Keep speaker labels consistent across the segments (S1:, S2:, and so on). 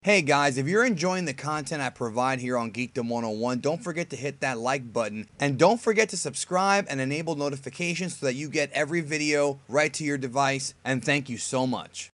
S1: Hey guys, if you're enjoying the content I provide here on Geekdom 101, don't forget to hit that like button and don't forget to subscribe and enable notifications so that you get every video right to your device, and thank you so much.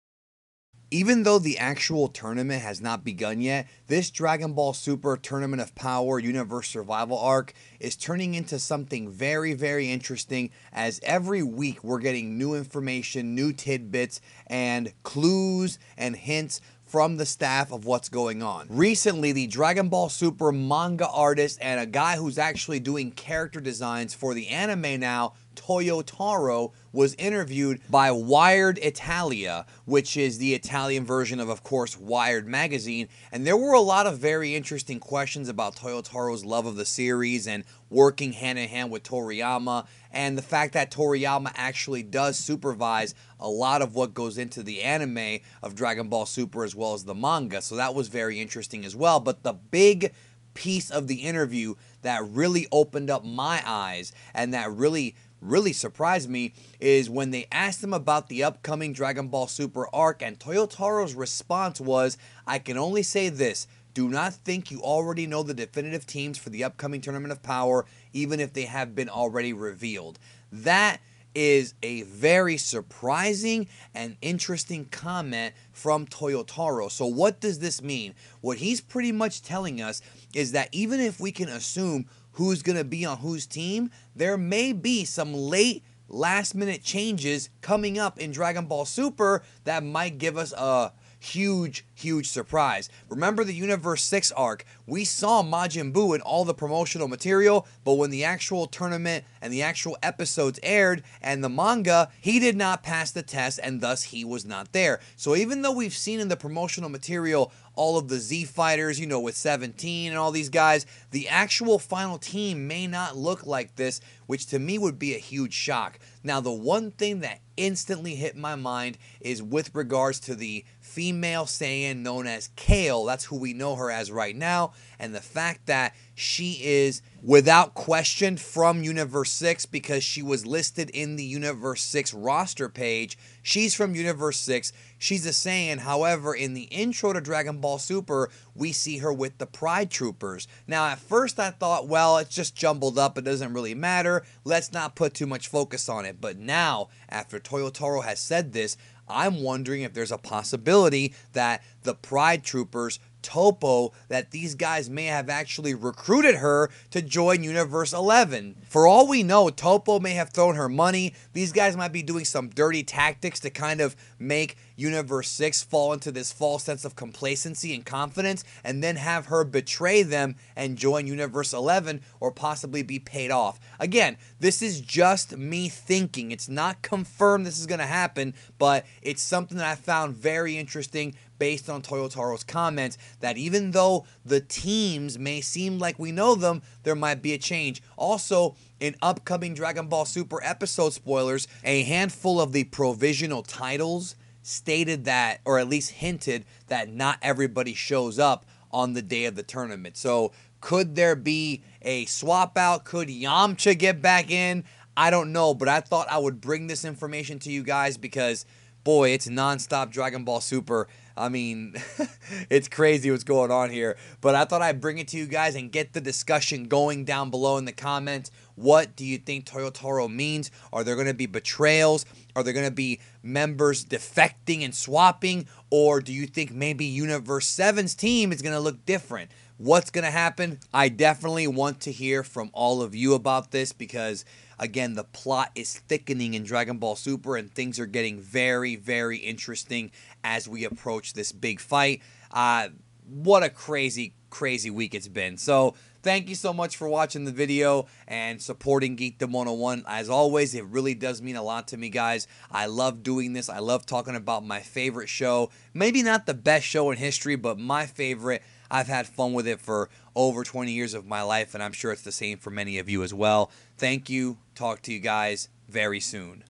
S1: Even though the actual tournament has not begun yet, this Dragon Ball Super Tournament of Power Universe Survival arc is turning into something very, very interesting, as every week we're getting new information, new tidbits, and clues and hints from the staff of what's going on. Recently, the Dragon Ball Super manga artist and a guy who's actually doing character designs for the anime now, TOYOTARO, was interviewed by Wired Italia, which is the Italian version of course, Wired magazine, and there were a lot of very interesting questions about Toyotaro's love of the series and working hand in hand with Toriyama, and the fact that Toriyama actually does supervise a lot of what goes into the anime of Dragon Ball Super as well as the manga, so that was very interesting as well. But the big piece of the interview that really opened up my eyes and that really surprised me is when they asked him about the upcoming Dragon Ball Super arc, and Toyotaro's response was, "I can only say this. Do not think you already know the definitive teams for the upcoming Tournament of Power, even if they have been already revealed." That is a very surprising and interesting comment from Toyotaro. So what does this mean? What he's pretty much telling us is that even if we can assume who's going to be on whose team, there may be some last minute changes coming up in Dragon Ball Super that might give us a huge surprise. Remember the Universe 6 arc? We saw Majin Buu in all the promotional material, but when the actual tournament and the actual episodes aired and the manga, he did not pass the test and thus he was not there. So even though we've seen in the promotional material all of the Z fighters, you know, with 17 and all these guys, the actual final team may not look like this, which to me would be a huge shock. Now, the one thing that instantly hit my mind is with regards to the female Saiyan known as Kale. That's who we know her as right now, and the fact that she is without question from Universe 6 because she was listed in the Universe 6 roster page. She's from Universe 6. She's a Saiyan. However, in the intro to Dragon Ball Super, we see her with the Pride Troopers. Now, at first I thought, well, it's just jumbled up. It doesn't really matter. Let's not put too much focus on it. But now, after Toyotaro has said this, I'm wondering if there's a possibility that the Pride Troopers, Topo, that these guys may have actually recruited her to join Universe 11. For all we know, Topo may have thrown her money. These guys might be doing some dirty tactics to kind of make Universe 6 fall into this false sense of complacency and confidence, and then have her betray them and join Universe 11, or possibly be paid off. Again, this is just me thinking. It's not confirmed this is going to happen, but it's something that I found very interesting based on Toyotaro's comments, that even though the teams may seem like we know them, there might be a change. Also, in upcoming Dragon Ball Super episode spoilers, a handful of the provisional titles stated that, or at least hinted, that not everybody shows up on the day of the tournament. So could there be a swap out? Could Yamcha get back in? I don't know, but I thought I would bring this information to you guys because, boy, it's non-stop Dragon Ball Super. I mean, it's crazy what's going on here. But I thought I'd bring it to you guys and get the discussion going down below in the comments. What do you think Toyotaro means? Are there going to be betrayals? Are there going to be members defecting and swapping? Or do you think maybe Universe 7's team is going to look different? What's going to happen? I definitely want to hear from all of you about this because, again, the plot is thickening in Dragon Ball Super and things are getting very, very interesting as we approach this big fight. What a crazy week it's been. So thank you so much for watching the video and supporting Geekdom 101. As always, it really does mean a lot to me, guys. I love doing this. I love talking about my favorite show. Maybe not the best show in history, but my favorite. I've had fun with it for over 20 years of my life, and I'm sure it's the same for many of you as well. Thank you. Talk to you guys very soon.